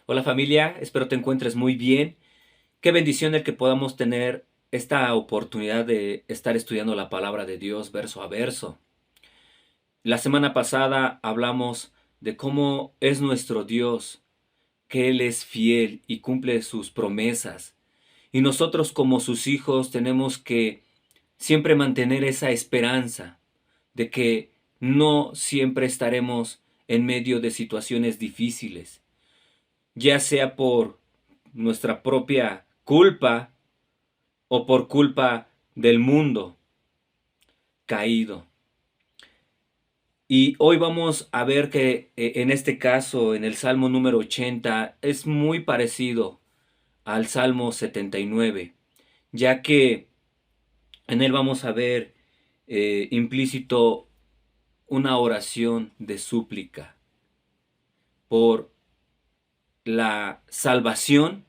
Hola familia, espero te encuentres muy bien. Qué bendición el que podamos tener esta oportunidad de estar estudiando la palabra de Dios verso a verso. La semana pasada hablamos de cómo es nuestro Dios, que Él es fiel y cumple sus promesas. Y nosotros como sus hijos tenemos que siempre mantener esa esperanza de que no siempre estaremos en medio de situaciones difíciles, ya sea por nuestra propia culpa o por culpa del mundo caído. Y hoy vamos a ver que en este caso, en el Salmo número 80, es muy parecido al Salmo 79, ya que en él vamos a ver implícito una oración de súplica por la salvación,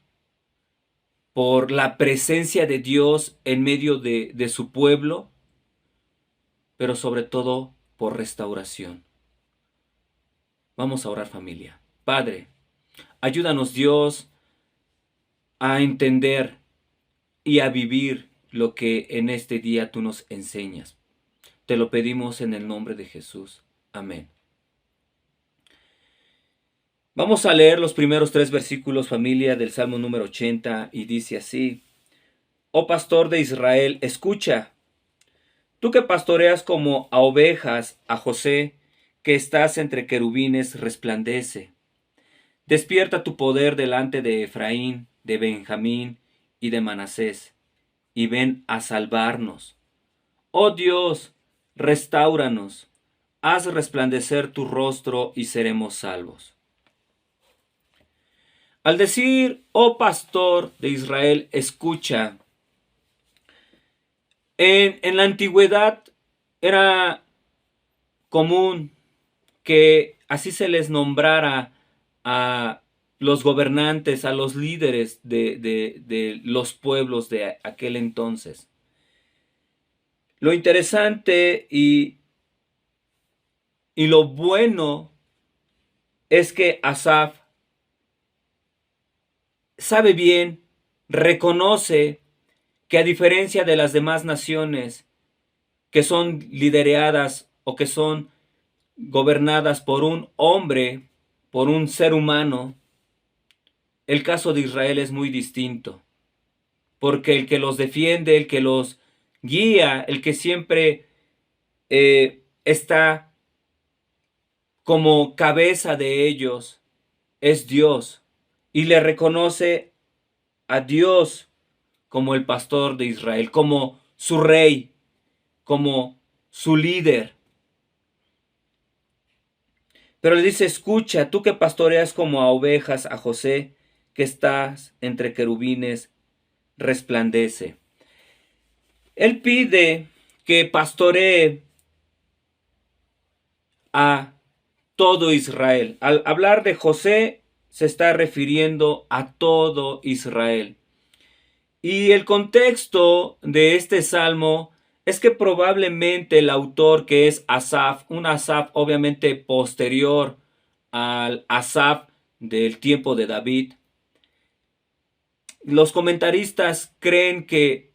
por la presencia de Dios en medio de su pueblo, pero sobre todo por restauración. Vamos a orar, familia. Padre, ayúdanos, Dios, a entender y a vivir lo que en este día tú nos enseñas. Te lo pedimos en el nombre de Jesús. Amén. Vamos a leer los primeros 3 versículos, familia, del Salmo número 80, y dice así: Oh pastor de Israel, escucha. Tú que pastoreas como a ovejas a José, que estás entre querubines, resplandece. Despierta tu poder delante de Efraín, de Benjamín y de Manasés, y ven a salvarnos. Oh Dios, restáuranos, haz resplandecer tu rostro y seremos salvos. Al decir, oh pastor de Israel, escucha, en la antigüedad era común que así se les nombrara a los gobernantes, a los líderes de los pueblos de aquel entonces. Lo interesante y lo bueno es que Asaf sabe bien, reconoce que a diferencia de las demás naciones que son lideradas o que son gobernadas por un hombre, por un ser humano, el caso de Israel es muy distinto, porque el que los defiende, el que los guía, el que siempre está como cabeza de ellos, es Dios, y le reconoce a Dios como el pastor de Israel, como su rey, como su líder. Pero le dice, escucha, tú que pastoreas como a ovejas a José, que estás entre querubines, resplandece. Él pide que pastoree a todo Israel. Al hablar de José, se está refiriendo a todo Israel. Y el contexto de este salmo es que probablemente el autor, que es Asaf, un Asaf obviamente posterior al Asaf del tiempo de David, los comentaristas creen que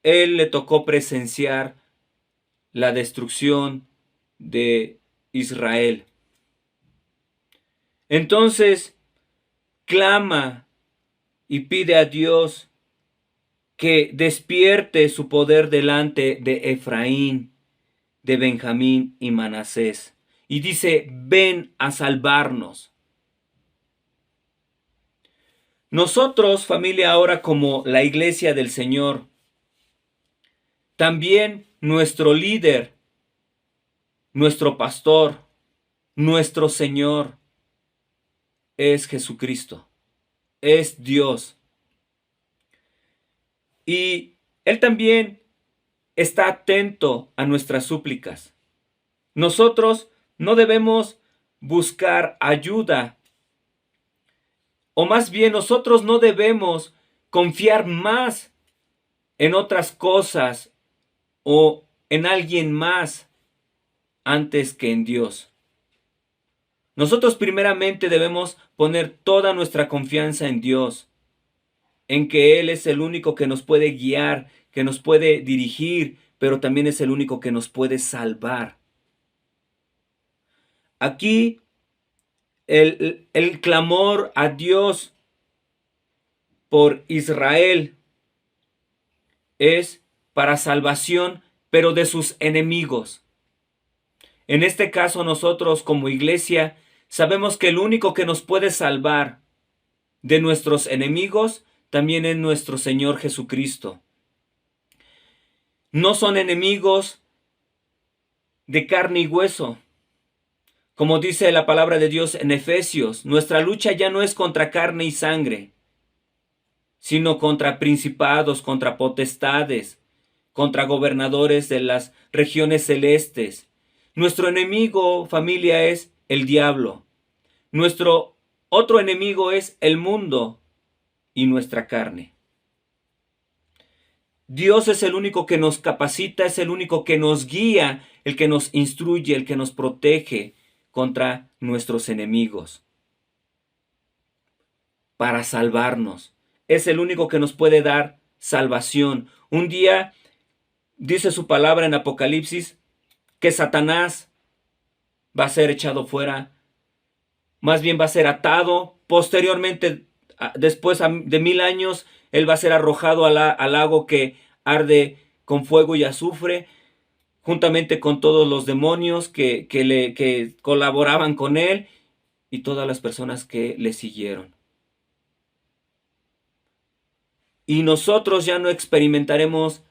él le tocó presenciar la destrucción de Israel. Entonces clama y pide a Dios que despierte su poder delante de Efraín, de Benjamín y Manasés. Y dice, ven a salvarnos. Nosotros, familia, ahora como la iglesia del Señor, también nuestro líder, nuestro pastor, nuestro Señor es Jesucristo, es Dios. Y Él también está atento a nuestras súplicas. Nosotros no debemos buscar ayuda, o más bien nosotros no debemos confiar más en otras cosas o en alguien más antes que en Dios. Nosotros primeramente debemos poner toda nuestra confianza en Dios, en que Él es el único que nos puede guiar, que nos puede dirigir, pero también es el único que nos puede salvar. Aquí el clamor a Dios por Israel es para salvación, pero de sus enemigos. En este caso, nosotros como iglesia sabemos que el único que nos puede salvar de nuestros enemigos también es nuestro Señor Jesucristo. No son enemigos de carne y hueso. Como dice la palabra de Dios en Efesios, nuestra lucha ya no es contra carne y sangre, sino contra principados, contra potestades, contra gobernadores de las regiones celestes. Nuestro enemigo, familia, es el diablo. Nuestro otro enemigo es el mundo y nuestra carne. Dios es el único que nos capacita, es el único que nos guía, el que nos instruye, el que nos protege contra nuestros enemigos, para salvarnos. Es el único que nos puede dar salvación. Un día dice su palabra en Apocalipsis que Satanás va a ser echado fuera, más bien va a ser atado. Posteriormente, después de 1000 años, él va a ser arrojado al lago que arde con fuego y azufre, juntamente con todos los demonios que colaboraban con él y todas las personas que le siguieron. Y nosotros ya no experimentaremos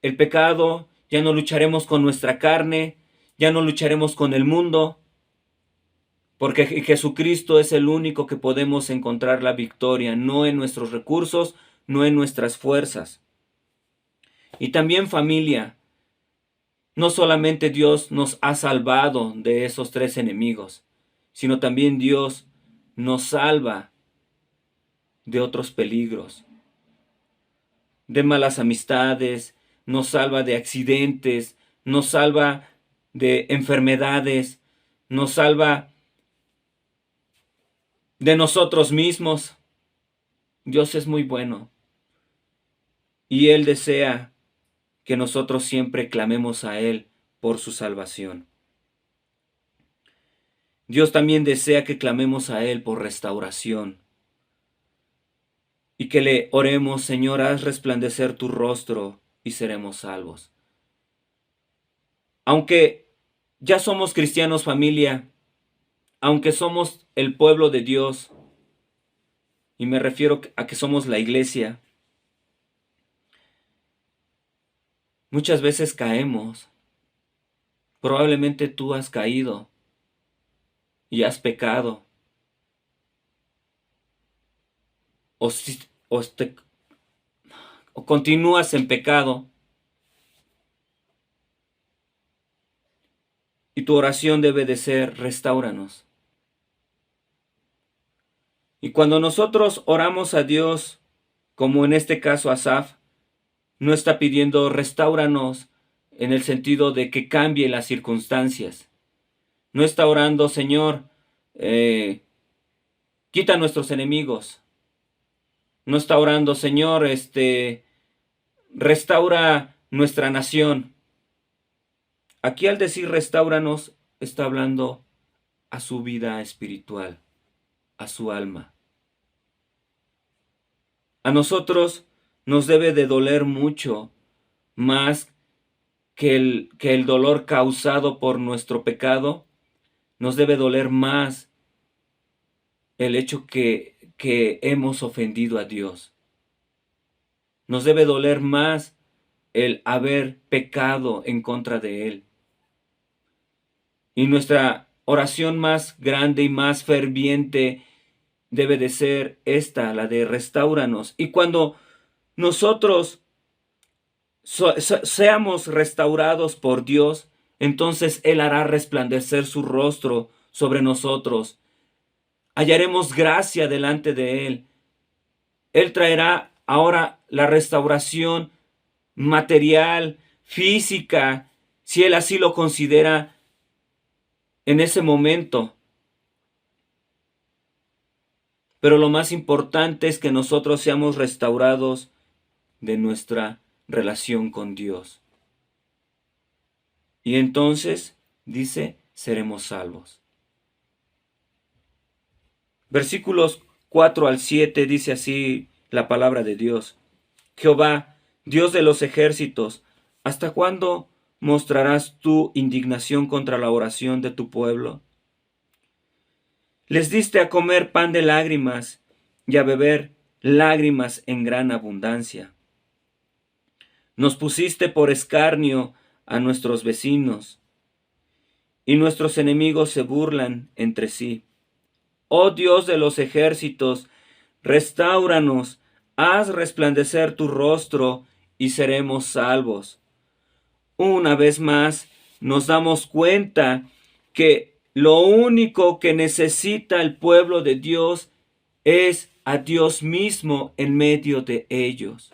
el pecado, ya no lucharemos con nuestra carne, ya no lucharemos con el mundo, porque Jesucristo es el único que podemos encontrar la victoria, no en nuestros recursos, no en nuestras fuerzas. Y también, familia, no solamente Dios nos ha salvado de esos 3 enemigos, sino también Dios nos salva de otros peligros, de malas amistades, nos salva de accidentes, nos salva de enfermedades, nos salva de nosotros mismos. Dios es muy bueno y Él desea que nosotros siempre clamemos a Él por su salvación. Dios también desea que clamemos a Él por restauración y que le oremos: Señor, haz resplandecer tu rostro y seremos salvos. Aunque ya somos cristianos, familia, aunque somos el pueblo de Dios, y me refiero a que somos la iglesia, muchas veces caemos. Probablemente tú has caído y has pecado. O, o continúas en pecado. Y tu oración debe de ser: restáuranos. Y cuando nosotros oramos a Dios, como en este caso Asaf, no está pidiendo restáuranos en el sentido de que cambie las circunstancias. No está orando: Señor, quita nuestros enemigos. No está orando: Señor, restaura nuestra nación. Aquí, al decir restáuranos, está hablando a su vida espiritual, a su alma. A nosotros nos debe de doler mucho más que el dolor causado por nuestro pecado. Nos debe doler más el hecho que hemos ofendido a Dios. Nos debe doler más el haber pecado en contra de Él. Y nuestra oración más grande y más ferviente debe de ser esta, la de restáuranos. Y cuando nosotros seamos restaurados por Dios, entonces Él hará resplandecer su rostro sobre nosotros. Hallaremos gracia delante de Él. Él traerá ahora la restauración material, física, si Él así lo considera en ese momento. pero lo más importante es que nosotros seamos restaurados de nuestra relación con Dios. Y entonces, dice, seremos salvos. Versículos 4 al 7 dice así la palabra de Dios. Jehová, Dios de los ejércitos, ¿hasta cuándo mostrarás tu indignación contra la oración de tu pueblo? Les diste a comer pan de lágrimas y a beber lágrimas en gran abundancia. Nos pusiste por escarnio a nuestros vecinos, y nuestros enemigos se burlan entre sí. Oh Dios de los ejércitos, restáuranos, haz resplandecer tu rostro y seremos salvos. Una vez más, nos damos cuenta que lo único que necesita el pueblo de Dios es a Dios mismo en medio de ellos.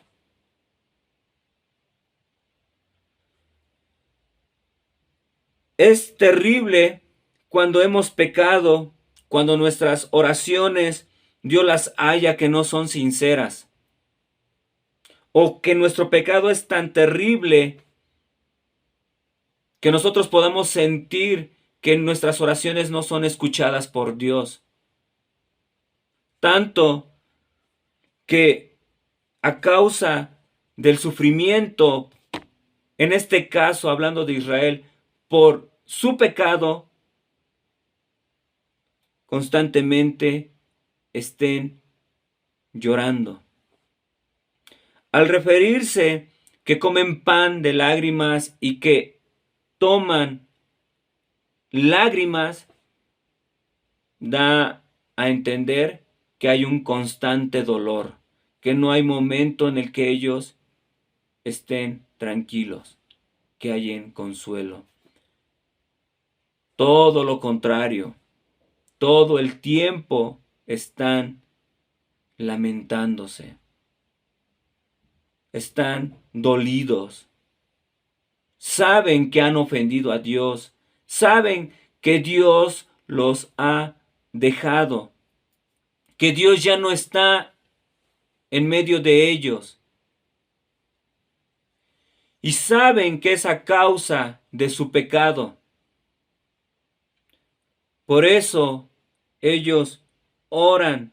Es terrible cuando hemos pecado, cuando nuestras oraciones Dios las halla que no son sinceras, o que nuestro pecado es tan terrible que nosotros podamos sentir que nuestras oraciones no son escuchadas por Dios. Tanto que a causa del sufrimiento, en este caso hablando de Israel, por su pecado, constantemente estén llorando. Al referirse que comen pan de lágrimas y que toman lágrimas, da a entender que hay un constante dolor, que no hay momento en el que ellos estén tranquilos, que hayan consuelo. Todo lo contrario, todo el tiempo están lamentándose, están dolidos, saben que han ofendido a Dios, saben que Dios los ha dejado, que Dios ya no está en medio de ellos, y saben que es a causa de su pecado. Por eso ellos oran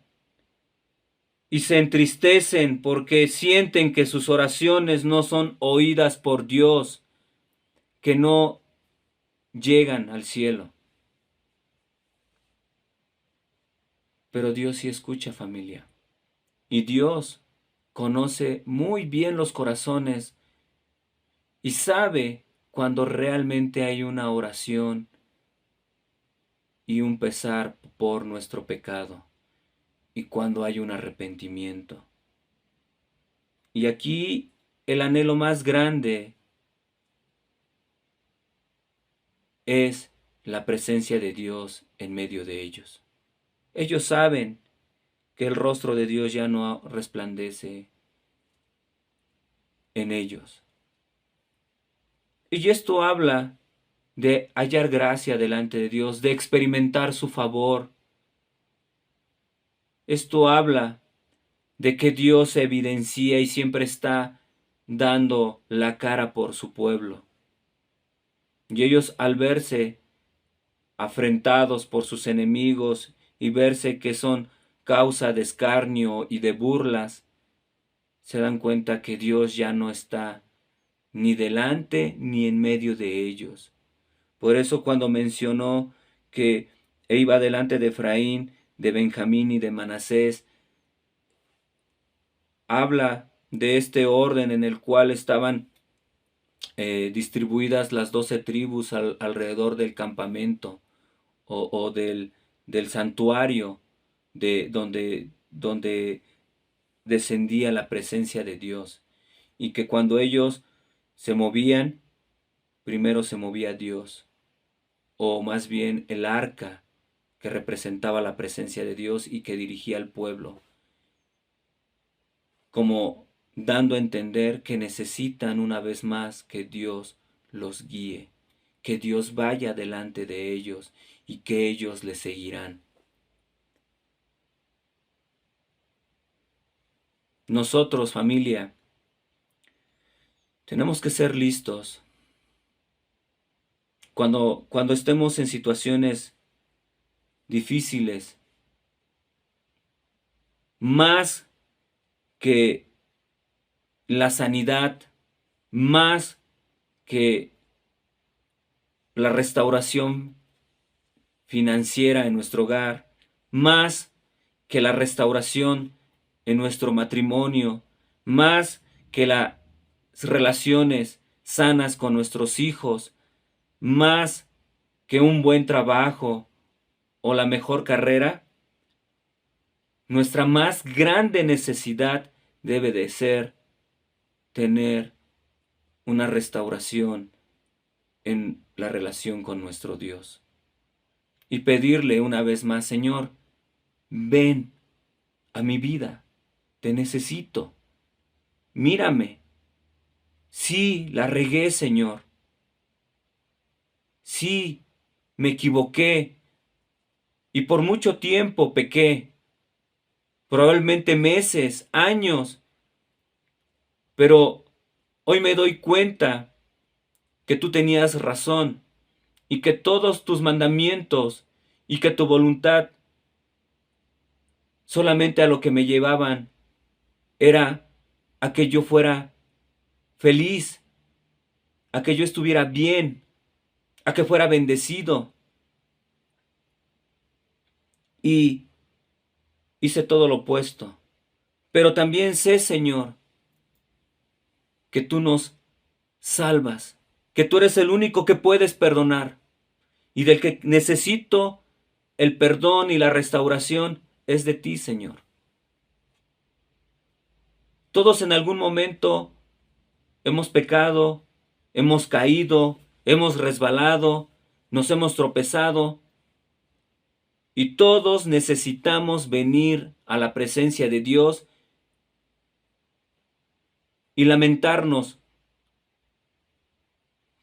y se entristecen porque sienten que sus oraciones no son oídas por Dios, que no llegan al cielo. Pero Dios sí escucha, familia. Y Dios conoce muy bien los corazones y sabe cuando realmente hay una oración y un pesar por nuestro pecado, y cuando hay un arrepentimiento. Y aquí el anhelo más grande es la presencia de Dios en medio de ellos. Ellos saben que el rostro de Dios ya no resplandece en ellos. Y esto habla de hallar gracia delante de Dios, de experimentar su favor. Esto habla de que Dios se evidencia y siempre está dando la cara por su pueblo. Y ellos, al verse afrentados por sus enemigos y verse que son causa de escarnio y de burlas, se dan cuenta que Dios ya no está ni delante ni en medio de ellos. Por eso cuando mencionó que iba delante de Efraín, de Benjamín y de Manasés, habla de este orden en el cual estaban distribuidas las 12 tribus alrededor del campamento o del santuario donde descendía la presencia de Dios. Y que cuando ellos se movían, primero se movía Dios, o más bien el arca que representaba la presencia de Dios y que dirigía al pueblo, como dando a entender que necesitan una vez más que Dios los guíe, que Dios vaya delante de ellos y que ellos le seguirán. nosotros, familia, tenemos que ser listos. Cuando estemos en situaciones difíciles, más que la sanidad, más que la restauración financiera en nuestro hogar, más que la restauración en nuestro matrimonio, más que las relaciones sanas con nuestros hijos, más que un buen trabajo o la mejor carrera, nuestra más grande necesidad debe de ser tener una restauración en la relación con nuestro Dios. Y pedirle una vez más, Señor, ven a mi vida, te necesito, mírame. Sí, la regué, Señor. Sí, me equivoqué y por mucho tiempo pequé, probablemente meses, años, pero hoy me doy cuenta que tú tenías razón y que todos tus mandamientos y que tu voluntad solamente a lo que me llevaban era a que yo fuera feliz, a que yo estuviera bien, a que fuera bendecido. Y hice todo lo opuesto. Pero también sé, Señor, que tú nos salvas, que tú eres el único que puedes perdonar y del que necesito el perdón y la restauración es de ti, Señor. Todos en algún momento hemos pecado, hemos caído, hemos resbalado, nos hemos tropezado y todos necesitamos venir a la presencia de Dios y lamentarnos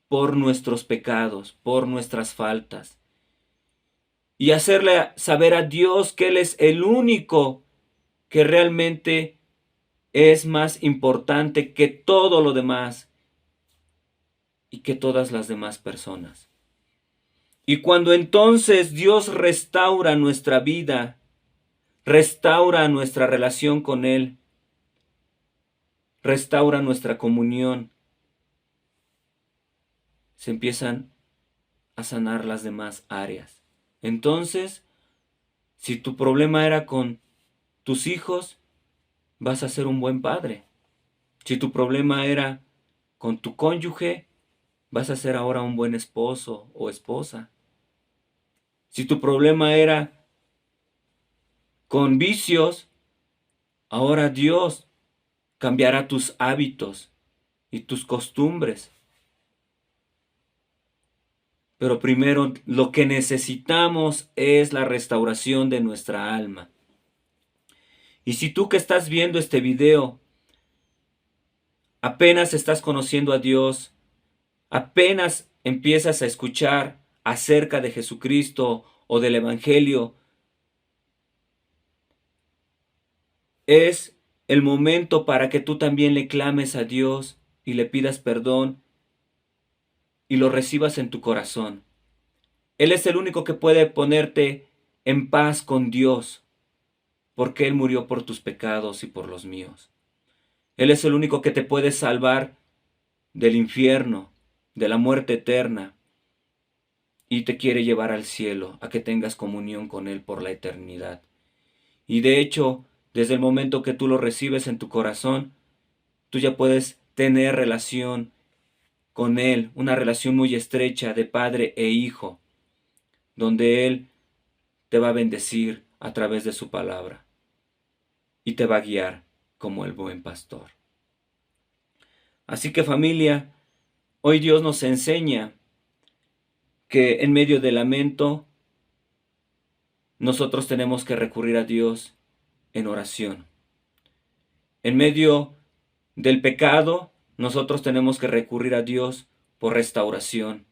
por nuestros pecados, por nuestras faltas. Y hacerle saber a Dios que Él es el único que realmente es más importante que todo lo demás y que todas las demás personas. Y cuando entonces Dios restaura nuestra vida, restaura nuestra relación con Él, restaura nuestra comunión, se empiezan a sanar las demás áreas. Entonces, si tu problema era con tus hijos, vas a ser un buen padre. Si tu problema era con tu cónyuge, vas a ser ahora un buen esposo o esposa. Si tu problema era con vicios, ahora Dios cambiará tus hábitos y tus costumbres. Pero primero lo que necesitamos es la restauración de nuestra alma. Y si tú que estás viendo este video apenas estás conociendo a Dios, apenas empiezas a escuchar acerca de Jesucristo o del Evangelio, es el momento para que tú también le clames a Dios y le pidas perdón y lo recibas en tu corazón. Él es el único que puede ponerte en paz con Dios, porque Él murió por tus pecados y por los míos. Él es el único que te puede salvar del infierno, de la muerte eterna, y te quiere llevar al cielo, a que tengas comunión con Él por la eternidad. Y de hecho, desde el momento que tú lo recibes en tu corazón, tú ya puedes tener relación con Él, una relación muy estrecha de padre e hijo, donde Él te va a bendecir a través de su palabra y te va a guiar como el buen pastor. Así que familia, hoy Dios nos enseña que en medio del lamento nosotros tenemos que recurrir a Dios en oración. En medio del pecado nosotros tenemos que recurrir a Dios por restauración.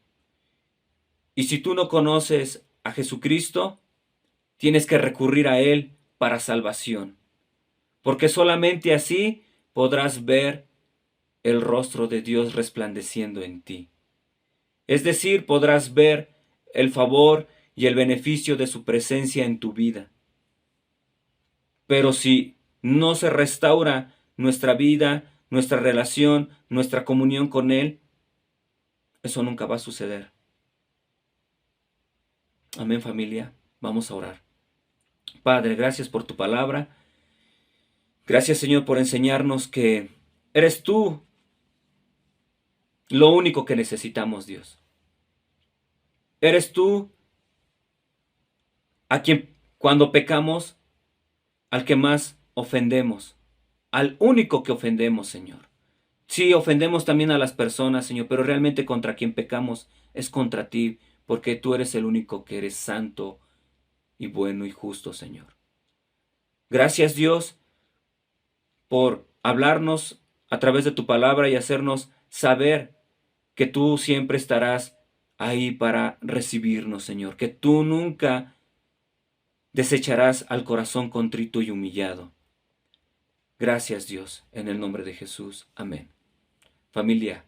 Y si tú no conoces a Jesucristo, tienes que recurrir a Él para salvación. porque solamente así podrás ver el rostro de Dios resplandeciendo en ti. Es decir, podrás ver el favor y el beneficio de su presencia en tu vida. Pero si no se restaura nuestra vida, nuestra relación, nuestra comunión con Él, eso nunca va a suceder. Amén, familia. Vamos a orar. Padre, gracias por tu palabra. Gracias, Señor, por enseñarnos que eres tú lo único que necesitamos, Dios. Eres tú a quien cuando pecamos, al que más ofendemos, al único que ofendemos, Señor. Sí, ofendemos también a las personas, Señor, pero realmente contra quien pecamos es contra ti, porque tú eres el único que eres santo y bueno y justo, Señor. Gracias, Dios, por hablarnos a través de tu palabra y hacernos saber que tú siempre estarás ahí para recibirnos, Señor, que tú nunca desecharás al corazón contrito y humillado. Gracias, Dios, en el nombre de Jesús. Amén. Familia,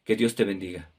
que Dios te bendiga.